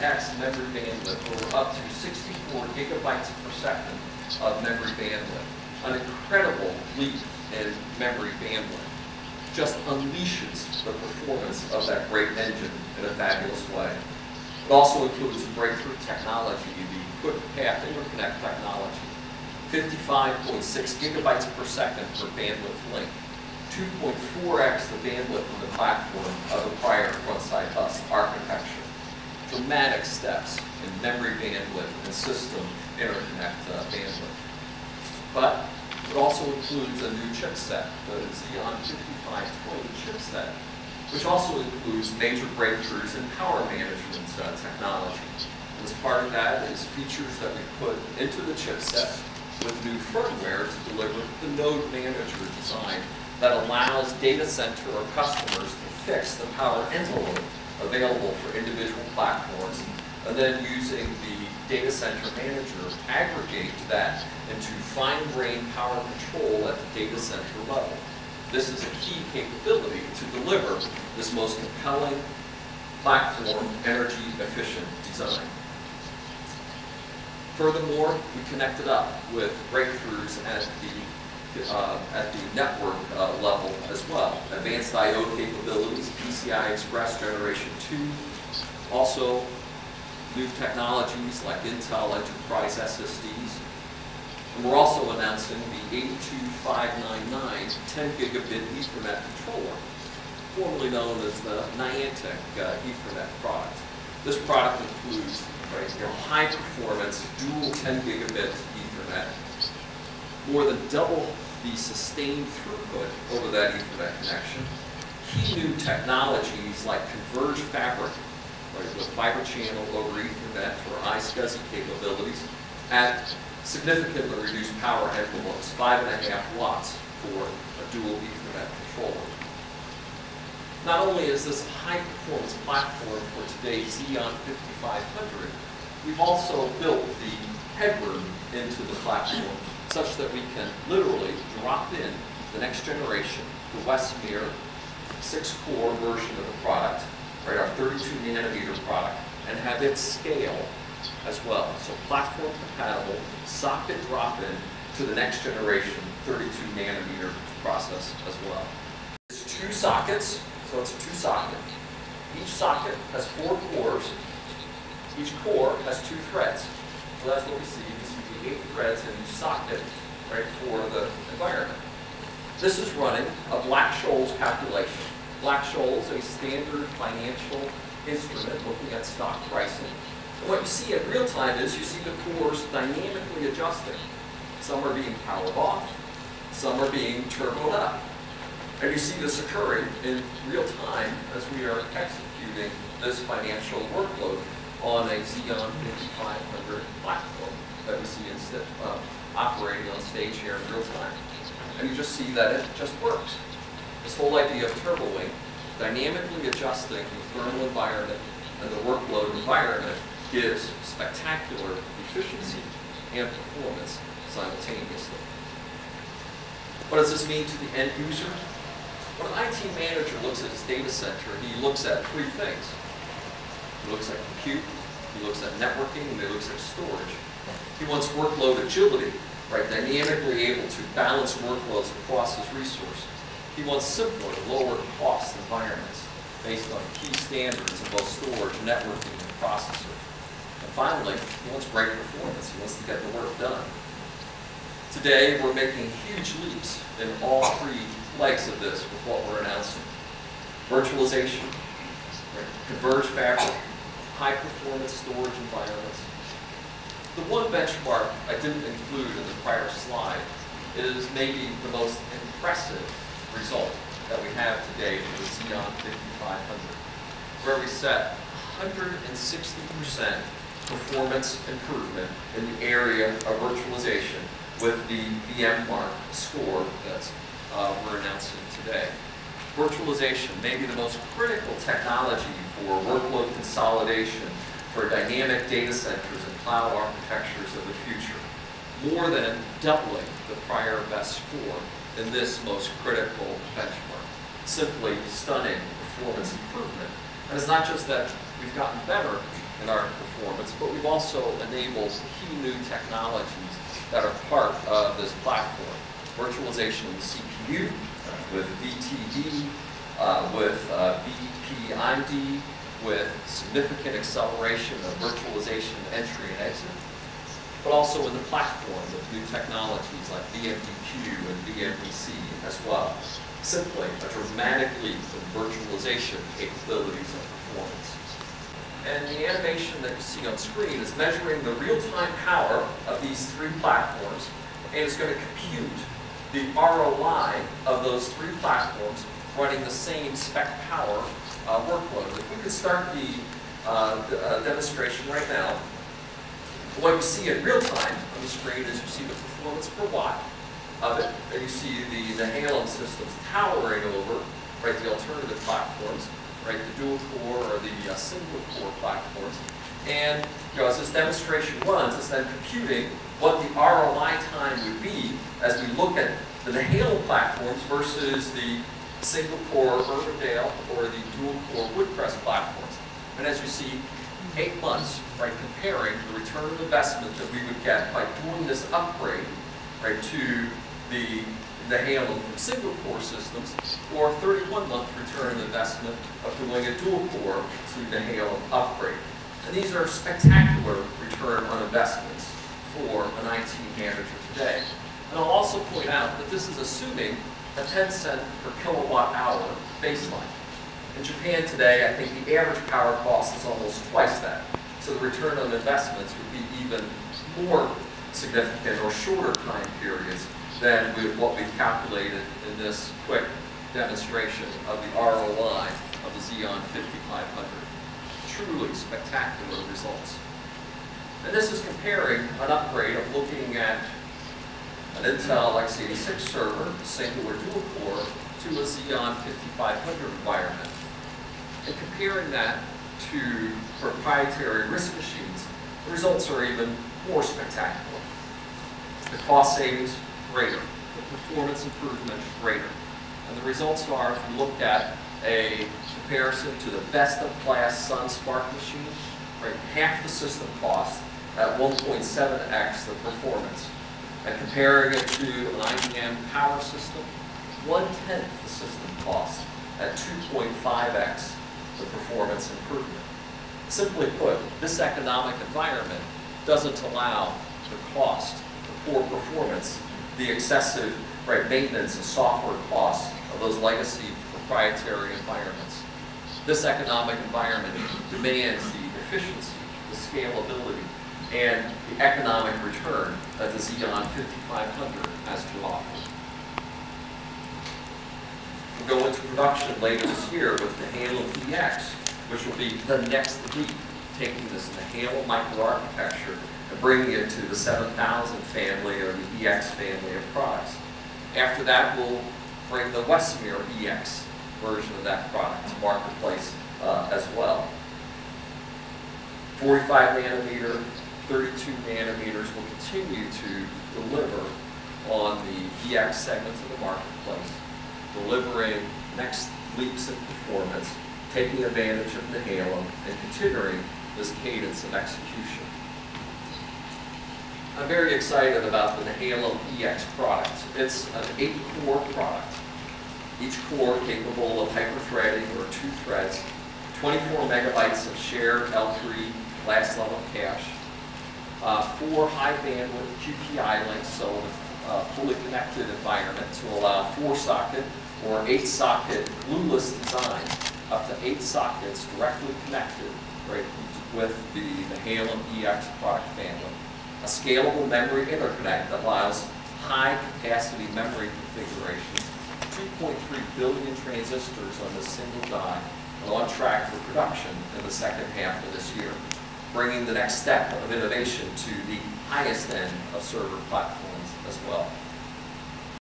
3x memory bandwidth, or up to 64 gigabytes per second of memory bandwidth. An incredible leap in memory bandwidth. Just unleashes the performance of that great engine in a fabulous way. It also includes breakthrough technology, the quick path interconnect technology. 55.6 gigabytes per second for bandwidth link. 2.4x the bandwidth of the platform of the prior front-side bus architecture. Dramatic steps in memory bandwidth and system interconnect bandwidth. But it also includes a new chipset, the Xeon 5520 chipset, which also includes major breakthroughs in power management technology. As part of that is features that we put into the chipset with new firmware to deliver the node manager design that allows data center or customers to fix the power envelope available for individual platforms, and then using the data center manager, aggregate that into fine-grained power control at the data center level. This is a key capability to deliver this most compelling platform energy-efficient design. Furthermore, we connected up with breakthroughs at the network level as well. Advanced I/O capabilities, PCI Express Generation 2, also new technologies like Intel Enterprise SSDs. And we're also announcing the 82599 10 gigabit Ethernet controller, formerly known as the Niantic Ethernet product. This product includes high performance dual 10 gigabit Ethernet, more than double the sustained throughput over that Ethernet connection. Key new technologies like converged fabric, with fiber channel over Ethernet or iSCSI capabilities at significantly reduced power envelopes, 5.5 watts for a dual Ethernet controller. Not only is this a high-performance platform for today's Xeon 5500, we've also built the headroom into the platform such that we can literally drop in the next generation, the Westmere 6-core version of the product, our 32 nanometer product, and have it scale as well. So platform compatible, socket drop-in to the next generation 32 nanometer process as well. It's 2 sockets, so it's a 2-socket. Each socket has 4 cores. Each core has 2 threads. So that's what we see. You see the 8 threads in each socket, for the environment. This is running a Black-Scholes calculation. Black-Scholes, a standard financial instrument looking at stock pricing. And what you see in real time is you see the cores dynamically adjusting. Some are being powered off, some are being turboed up. And you see this occurring in real time as we are executing this financial workload on a Xeon 5500 platform that we see instead operating on stage here in real time. And you just see that it just works. This whole idea of turboing, dynamically adjusting the thermal environment and the workload environment, gives spectacular efficiency and performance simultaneously. What does this mean to the end user? When an IT manager looks at his data center, he looks at 3 things. He looks at compute, he looks at networking, and he looks at storage. He wants workload agility, dynamically able to balance workloads across his resource. He wants simpler, lower cost environments based on key standards in both storage, networking, and processor. And finally, he wants great performance. He wants to get the work done. Today, we're making huge leaps in all 3 legs of this with what we're announcing. Virtualization, converged fabric, high performance storage environments. The one benchmark I didn't include in the prior slide is maybe the most impressive result that we have today for the Xeon 5500, where we set 160% performance improvement in the area of virtualization with the VMmark score that we're announcing today. Virtualization may be the most critical technology for workload consolidation for dynamic data centers and cloud architectures of the future, more than doubling the prior best score in this most critical benchmark. Simply stunning performance improvement. And it's not just that we've gotten better, in our performance, but we've also enabled key new technologies that are part of this platform. Virtualization of the CPU with VTD, with VPID, with significant acceleration of virtualization of entry and exit, but also in the platform with new technologies like VMDQ and VMDC as well. Simply a dramatic leap in virtualization capabilities and performance. And the animation that you see on screen is measuring the real-time power of these three platforms, and it's going to compute the ROI of those three platforms running the same spec power workload. If we could start the demonstration right now, what you see in real time on the screen is you see the performance per watt of it, and you see the Halem systems towering over, right, the alternative platforms, right, the dual core or the single core platforms. And as this demonstration runs, it's then computing what the ROI time would be as we look at the Halem platforms versus the single core Urbandale or the dual core Woodcrest platforms. And as you see, 8 months, right, comparing the return of investment that we would get by doing this upgrade, right, to the Halem from single core systems, or 31-month return of investment of doing a dual core to the Halem upgrade. And these are spectacular return on investments for an IT manager today. And I'll also point out that this is assuming a 10-cent per kilowatt hour baseline. In Japan today, I think the average power cost is almost twice that. So the return on investments would be even more significant or shorter time periods than what we've calculated in this quick demonstration of the ROI of the Xeon 5500. Truly spectacular results. And this is comparing an upgrade of looking at an Intel x86 server, single or dual core, to a Xeon 5500 environment. And comparing that to proprietary RISC machines, the results are even more spectacular. The cost savings, greater. The performance improvement, greater. And the results are, if you look at a comparison to the best-of-class Sun Spark machine, right, half the system cost at 1.7x the performance. And comparing it to an IBM power system, 1/10 the system cost at 2.5x the performance improvement. Simply put, this economic environment doesn't allow the cost, the poor performance, the excessive, right, maintenance and software costs of those legacy proprietary environments. This economic environment demands the efficiency, the scalability, and the economic return that the Xeon 5500 has to offer. We'll go into production later this year with the Halem EX, which will be the next leap, taking this in the Halem microarchitecture and bringing it to the 7000 family or the EX family of products. After that, we'll bring the Wessinger EX version of that product to marketplace as well. 45 nanometer, 32 nanometers will continue to deliver on the EX segments of the marketplace, delivering next leaps in performance, taking advantage of the Halem, and continuing this cadence of execution. I'm very excited about the Halem EX product. It's an 8-core product, each core capable of hyper-threading or 2 threads, 24 megabytes of shared L3 last level cache, 4 high bandwidth QPI links, so a fully connected environment to allow 4-socket or 8-socket glueless design, up to 8 sockets directly connected, right, with the Halem EX product family. A scalable memory interconnect that allows high capacity memory configurations, 2.3 billion transistors on this single die, and on track for production in the second half of this year, bringing the next step of innovation to the highest end of server platforms as well.